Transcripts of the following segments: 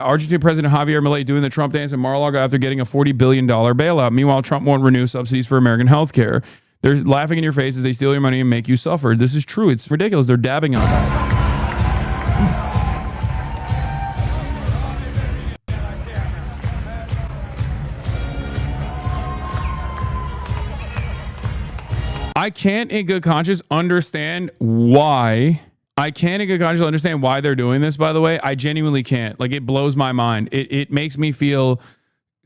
Argentine President Javier Milei doing the Trump dance in Mar-a-Lago after getting a $40 billion bailout. Meanwhile, Trump won't renew subsidies for American healthcare. They're laughing in your face as they steal your money and make you suffer. This is true. It's ridiculous. They're dabbing on us. I can't in good conscience understand why. They're doing this, by the way. I genuinely can't. Like, it blows my mind. It makes me feel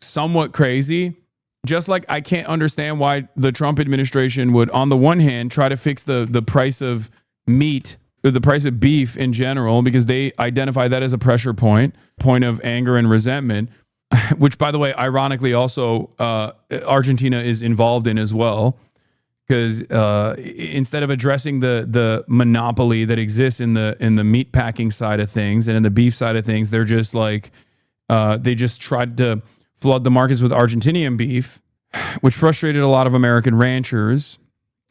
somewhat crazy. Just like I can't understand why the Trump administration would, on the one hand, try to fix the price of meat or the price of beef in general, because they identify that as a pressure point of anger and resentment, which, by the way, ironically, also Argentina is involved in as well. Because instead of addressing the monopoly that exists in the meat packing side of things and in the beef side of things, they're just like they just tried to flood the markets with Argentinian beef, which frustrated a lot of American ranchers.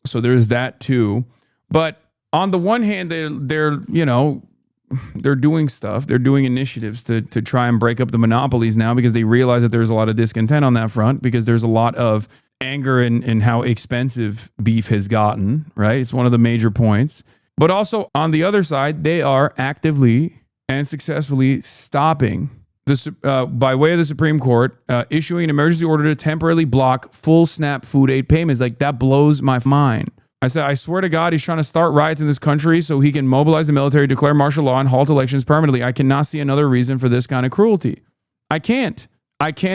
So there's that too. But on the one hand, they're doing stuff. They're doing initiatives to try and break up the monopolies now, because they realize that there's a lot of discontent on that front, because there's a lot of anger in how expensive beef has gotten, right? It's one of the major points. But also on the other side, they are actively and successfully stopping this by way of the Supreme Court, issuing an emergency order to temporarily block full SNAP food aid payments. Like, that blows my mind. I said, I swear to God, he's trying to start riots in this country so he can mobilize the military, declare martial law, and halt elections permanently. I cannot see another reason for this kind of cruelty. I can't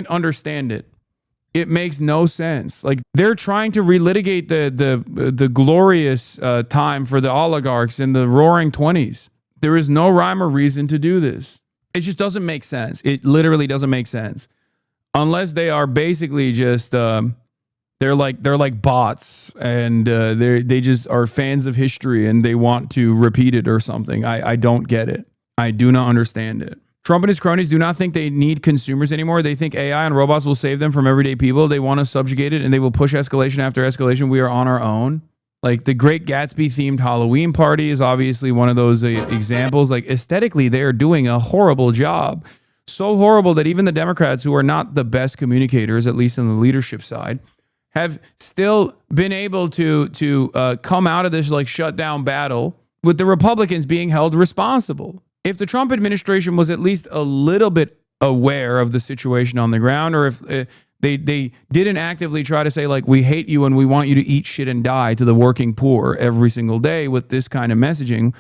understand it. It makes no sense. Like, they're trying to relitigate the glorious time for the oligarchs in the roaring 20s. There is no rhyme or reason to do this. It just doesn't make sense. It literally doesn't make sense. Unless they are basically just they're like bots, and they just are fans of history and they want to repeat it or something. I don't get it. I do not understand it. Trump and his cronies do not think they need consumers anymore. They think AI and robots will save them from everyday people. They want to subjugate it, and they will push escalation after escalation. We are on our own. Like, the Great Gatsby themed Halloween party is obviously one of those examples. Like, aesthetically, they are doing a horrible job. So horrible that even the Democrats, who are not the best communicators, at least on the leadership side, have still been able to come out of this like shutdown battle with the Republicans being held responsible. If the Trump administration was at least a little bit aware of the situation on the ground, or if they didn't actively try to say, like, we hate you and we want you to eat shit and die to the working poor every single day with this kind of messaging,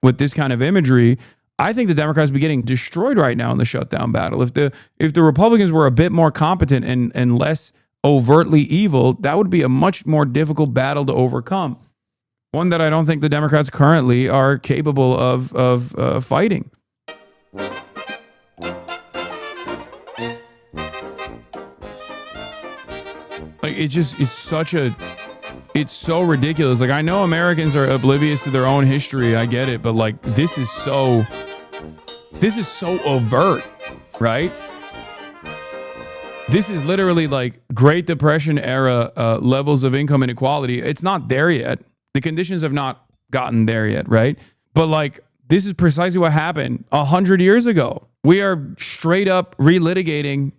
with this kind of imagery, I think the Democrats would be getting destroyed right now in the shutdown battle. If the Republicans were a bit more competent and less overtly evil, that would be a much more difficult battle to overcome. One that I don't think the Democrats currently are capable of fighting. Like, it's so ridiculous. Like, I know Americans are oblivious to their own history. I get it, but like, this is so overt, right? This is literally like Great Depression era levels of income inequality. It's not there yet. The conditions have not gotten there yet, right? But like, this is precisely what happened 100 years ago. We are straight up relitigating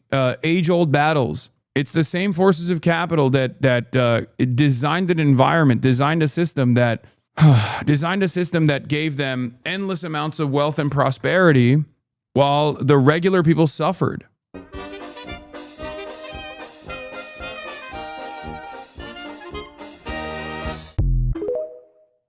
age-old battles. It's the same forces of capital that designed an environment, designed a system that gave them endless amounts of wealth and prosperity, while the regular people suffered.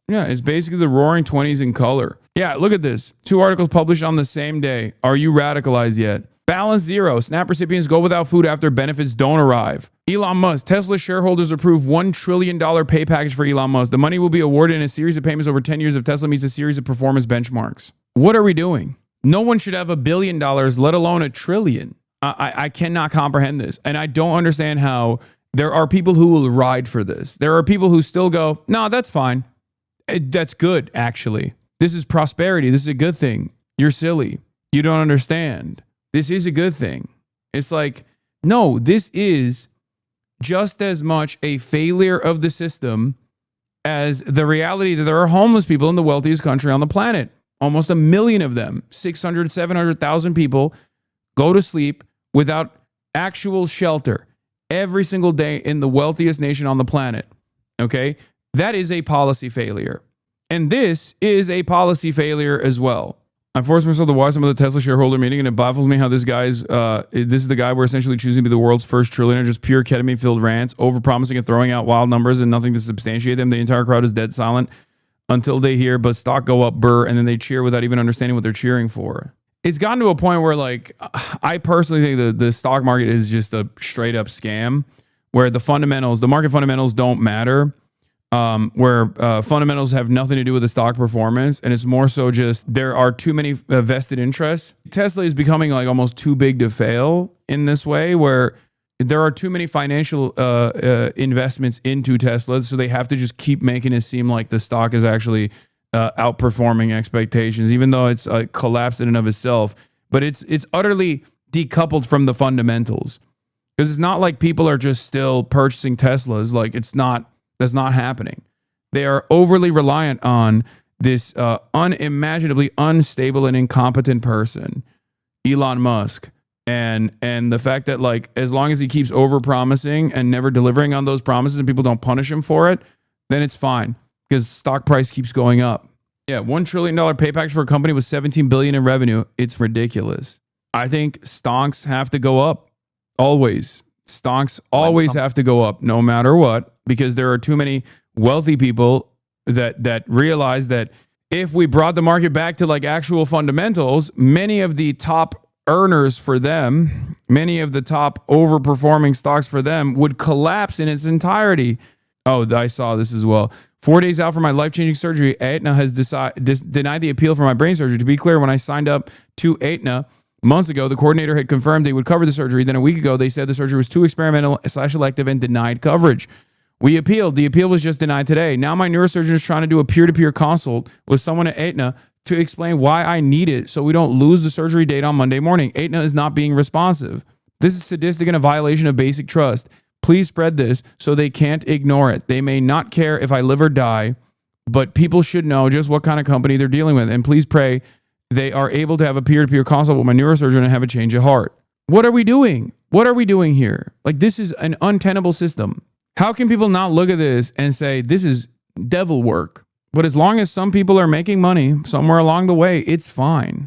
Yeah, it's basically the roaring 20s in color. Yeah, look at this. 2 articles published on the same day. Are you radicalized yet? Balance zero. SNAP recipients go without food after benefits don't arrive. Elon Musk. Tesla shareholders approve $1 trillion pay package for Elon Musk. The money will be awarded in a series of payments over 10 years if Tesla meets a series of performance benchmarks. What are we doing? No one should have $1 billion, let alone $1 trillion. I cannot comprehend this. And I don't understand how there are people who will ride for this. There are people who still go, no, that's fine. That's good, actually. This is prosperity. This is a good thing. You're silly. You don't understand. This is a good thing. It's like, no, this is just as much a failure of the system as the reality that there are homeless people in the wealthiest country on the planet. Almost 1 million of them, 600, 700,000 people go to sleep without actual shelter every single day in the wealthiest nation on the planet. Okay? That is a policy failure. And this is a policy failure as well. I forced myself to watch some of the Tesla shareholder meeting, and it baffles me how this is the guy we're essentially choosing to be the world's first trillionaire, just pure ketamine-filled rants, over-promising and throwing out wild numbers and nothing to substantiate them. The entire crowd is dead silent until they hear, but stock go up, burr, and then they cheer without even understanding what they're cheering for. It's gotten to a point where, like, I personally think the stock market is just a straight-up scam, where the market fundamentals don't matter. Where fundamentals have nothing to do with the stock performance, and it's more so just there are too many vested interests. Tesla is becoming like almost too big to fail in this way, where there are too many financial investments into Tesla, so they have to just keep making it seem like the stock is actually outperforming expectations, even though it's collapsed in and of itself. But it's utterly decoupled from the fundamentals, because it's not like people are just still purchasing Teslas. Like, that's not happening. They are overly reliant on this unimaginably unstable and incompetent person, Elon Musk. And the fact that, like, as long as he keeps over-promising and never delivering on those promises and people don't punish him for it, then it's fine, because stock price keeps going up. Yeah, $1 trillion pay package for a company with $17 billion in revenue. It's ridiculous. I think stonks have to go up. Always. Stonks always have to go up no matter what, because there are too many wealthy people that realize that if we brought the market back to like actual fundamentals, many of the top earners for them, many of the top overperforming stocks for them would collapse in its entirety. Oh, I saw this as well. 4 days out from my life-changing surgery, Aetna has denied the appeal for my brain surgery. To be clear, when I signed up to Aetna months ago, the coordinator had confirmed they would cover the surgery. Then a week ago, they said the surgery was too experimental/elective and denied coverage. We appealed. The appeal was just denied today. Now my neurosurgeon is trying to do a peer-to-peer consult with someone at Aetna to explain why I need it so we don't lose the surgery date on Monday morning. Aetna is not being responsive. This is sadistic and a violation of basic trust. Please spread this so they can't ignore it. They may not care if I live or die, but people should know just what kind of company they're dealing with. And please pray they are able to have a peer-to-peer consult with my neurosurgeon and have a change of heart. What are we doing? What are we doing here? Like, this is an untenable system. How can people not look at this and say, this is devil work? But as long as some people are making money somewhere along the way, it's fine.